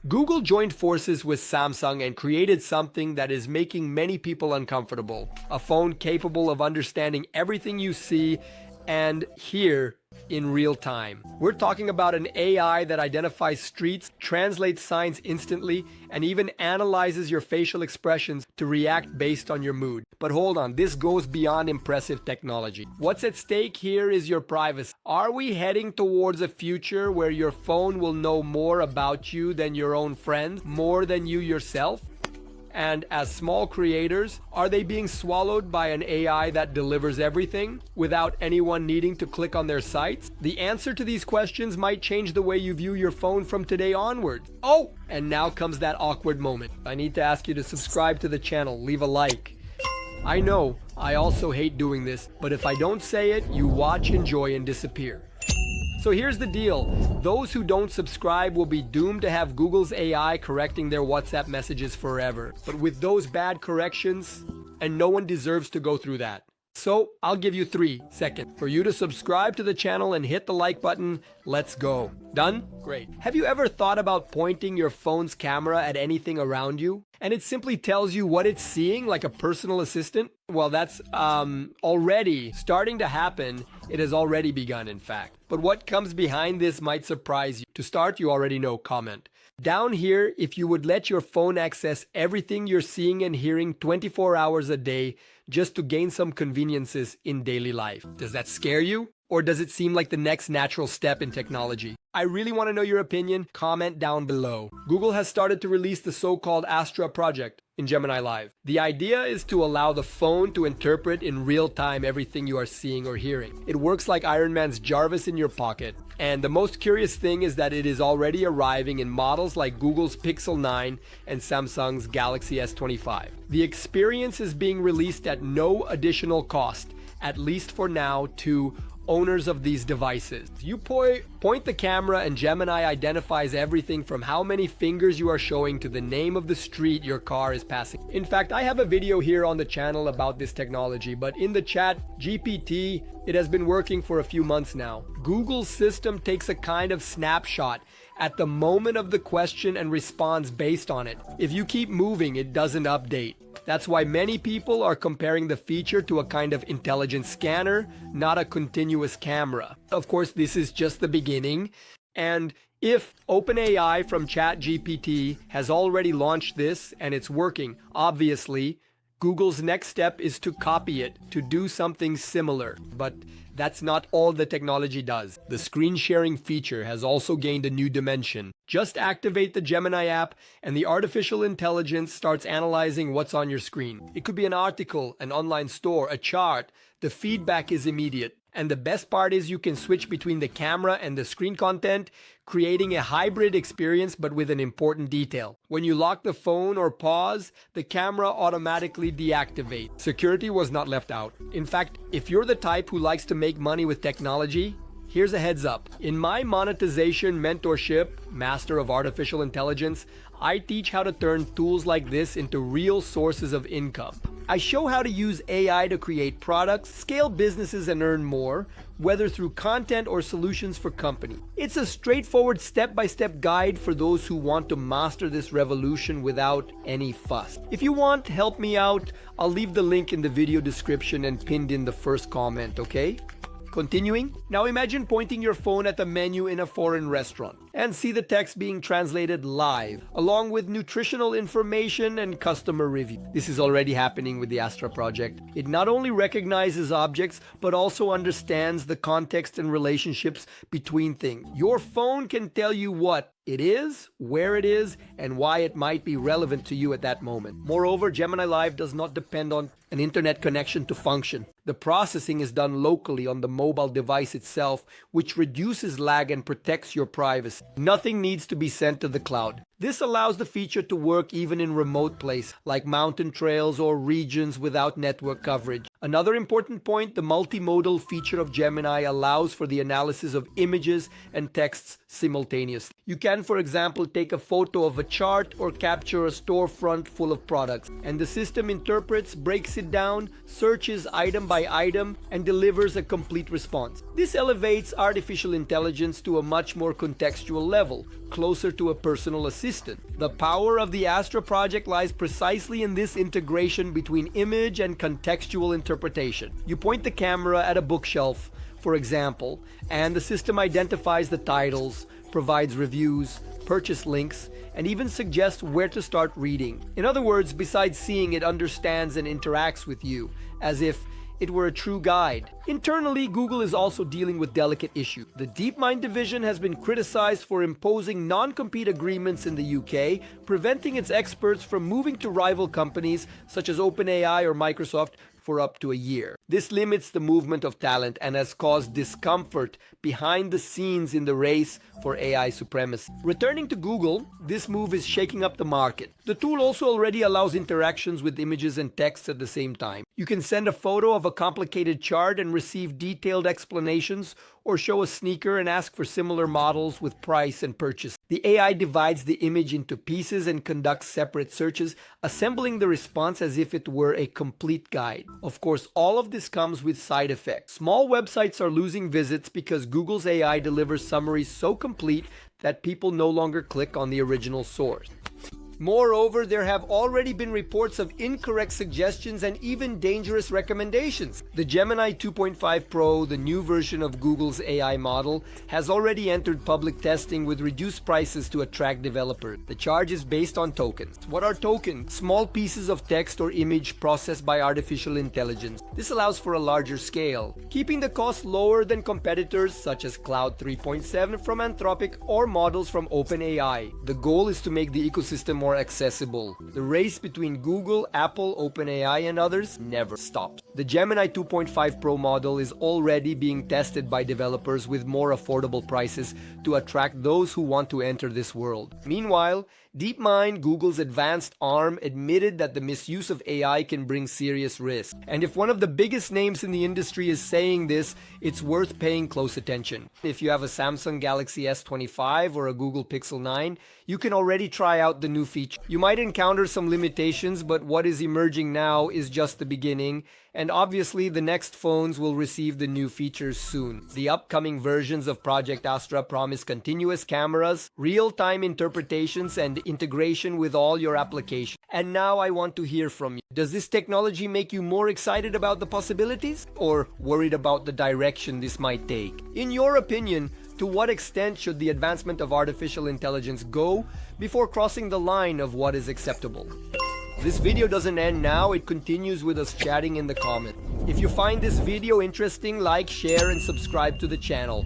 Google joined forces with Samsung and created something that is making many people uncomfortable. A phone capable of understanding everything you see and hear in real time. We're talking about an AI that identifies streets, translates signs instantly, and even analyzes your facial expressions to react based on your mood. But hold on, this goes beyond impressive technology. What's at stake here is your privacy. Are we heading towards a future where your phone will know more about you than your own friends, more than you yourself? And as small creators, are they being swallowed by an AI that delivers everything without anyone needing to click on their sites? The answer to these questions might change the way you view your phone from today onwards. Oh, and now comes that awkward moment. I need to ask you to subscribe to the channel, leave a like. I know, I also hate doing this, but if I don't say it, you watch, enjoy, and disappear. So here's the deal. Those who don't subscribe will be doomed to have Google's AI correcting their WhatsApp messages forever. But with those bad corrections, and no one deserves to go through that. So I'll give you 3 seconds for you to subscribe to the channel and hit the like button. Let's go. Done? Great. Have you ever thought about pointing your phone's camera at anything around you? And it simply tells you what it's seeing, like a personal assistant? Well, that's already starting to happen. It has already begun, in fact. But what comes behind this might surprise you. To start, you already know, comment. Down here, if you would let your phone access everything you're seeing and hearing 24 hours a day just to gain some conveniences in daily life. Does that scare you? Or does it seem like the next natural step in technology? I really want to know your opinion. Comment down below. Google has started to release the so-called Astra project in Gemini Live. The idea is to allow the phone to interpret in real time everything you are seeing or hearing. It works like Iron Man's Jarvis in your pocket. And the most curious thing is that it is already arriving in models like Google's Pixel 9 and Samsung's Galaxy S25. The experience is being released at no additional cost, at least for now, to owners of these devices. You point the camera and Gemini identifies everything from how many fingers you are showing to the name of the street your car is passing. In fact, I have a video here on the channel about this technology, but in the chat GPT, it has been working for a few months now. Google's system takes a kind of snapshot at the moment of the question and responds based on it. If you keep moving, it doesn't update. That's why many people are comparing the feature to a kind of intelligent scanner, not a continuous camera. Of course, this is just the beginning. And if OpenAI from ChatGPT has already launched this and it's working, obviously, Google's next step is to copy it, to do something similar. But that's not all the technology does. The screen sharing feature has also gained a new dimension. Just activate the Gemini app and the artificial intelligence starts analyzing what's on your screen. It could be an article, an online store, a chart. The feedback is immediate. And the best part is you can switch between the camera and the screen content, creating a hybrid experience but with an important detail. When you lock the phone or pause, the camera automatically deactivates. Security was not left out. In fact, if you're the type who likes to make money with technology, here's a heads up. In my monetization mentorship, Master of Artificial Intelligence, I teach how to turn tools like this into real sources of income. I show how to use AI to create products, scale businesses, and earn more, whether through content or solutions for company. It's a straightforward step-by-step guide for those who want to master this revolution without any fuss. If you want, help me out. I'll leave the link in the video description and pinned in the first comment, okay? Continuing, now imagine pointing your phone at the menu in a foreign restaurant and see the text being translated live, along with nutritional information and customer review. This is already happening with the Astra project. It not only recognizes objects, but also understands the context and relationships between things. Your phone can tell you what it is, where it is, and why it might be relevant to you at that moment. Moreover, Gemini Live does not depend on an internet connection to function. The processing is done locally on the mobile device itself, which reduces lag and protects your privacy. Nothing needs to be sent to the cloud. This allows the feature to work even in remote places like mountain trails or regions without network coverage. Another important point, the multimodal feature of Gemini allows for the analysis of images and texts simultaneously. You can, for example, take a photo of a chart or capture a storefront full of products, and the system interprets, breaks it down, searches item by item, and delivers a complete response. This elevates artificial intelligence to a much more contextual level, closer to a personal assistant. The power of the Astra project lies precisely in this integration between image and contextual interpretation. You point the camera at a bookshelf, for example, and the system identifies the titles, provides reviews, purchase links, and even suggests where to start reading. In other words, besides seeing, it understands and interacts with you, as if it were a true guide. Internally, Google is also dealing with delicate issues. The DeepMind division has been criticized for imposing non-compete agreements in the UK, preventing its experts from moving to rival companies such as OpenAI or Microsoft for up to a year. This limits the movement of talent and has caused discomfort behind the scenes in the race for AI supremacy. Returning to Google, this move is shaking up the market. The tool also already allows interactions with images and text at the same time. You can send a photo of a complicated chart and receive detailed explanations, or show a sneaker and ask for similar models with price and purchase. The AI divides the image into pieces and conducts separate searches, assembling the response as if it were a complete guide. Of course, all of this comes with side effects. Small websites are losing visits because Google's AI delivers summaries so complete that people no longer click on the original source. Moreover, there have already been reports of incorrect suggestions and even dangerous recommendations. The Gemini 2.5 Pro, the new version of Google's AI model, has already entered public testing with reduced prices to attract developers. The charge is based on tokens. What are tokens? Small pieces of text or image processed by artificial intelligence. This allows for a larger scale, keeping the cost lower than competitors such as Cloud 3.7 from Anthropic or models from OpenAI. The goal is to make the ecosystem more accessible. The race between Google, Apple, OpenAI, and others never stops. The Gemini 2.5 Pro model is already being tested by developers with more affordable prices to attract those who want to enter this world. Meanwhile, DeepMind, Google's advanced arm, admitted that the misuse of AI can bring serious risks. And if one of the biggest names in the industry is saying this, it's worth paying close attention. If you have a Samsung Galaxy S25 or a Google Pixel 9, you can already try out the new feature. You might encounter some limitations, but what is emerging now is just the beginning, and obviously the next phones will receive the new features soon. The upcoming versions of Project Astra promise continuous cameras, real-time interpretations, and integration with all your applications. And now I want to hear from you. Does this technology make you more excited about the possibilities, or worried about the direction this might take? In your opinion, to what extent should the advancement of artificial intelligence go before crossing the line of what is acceptable? This video doesn't end now, it continues with us chatting in the comments. If you find this video interesting, like, share, and subscribe to the channel.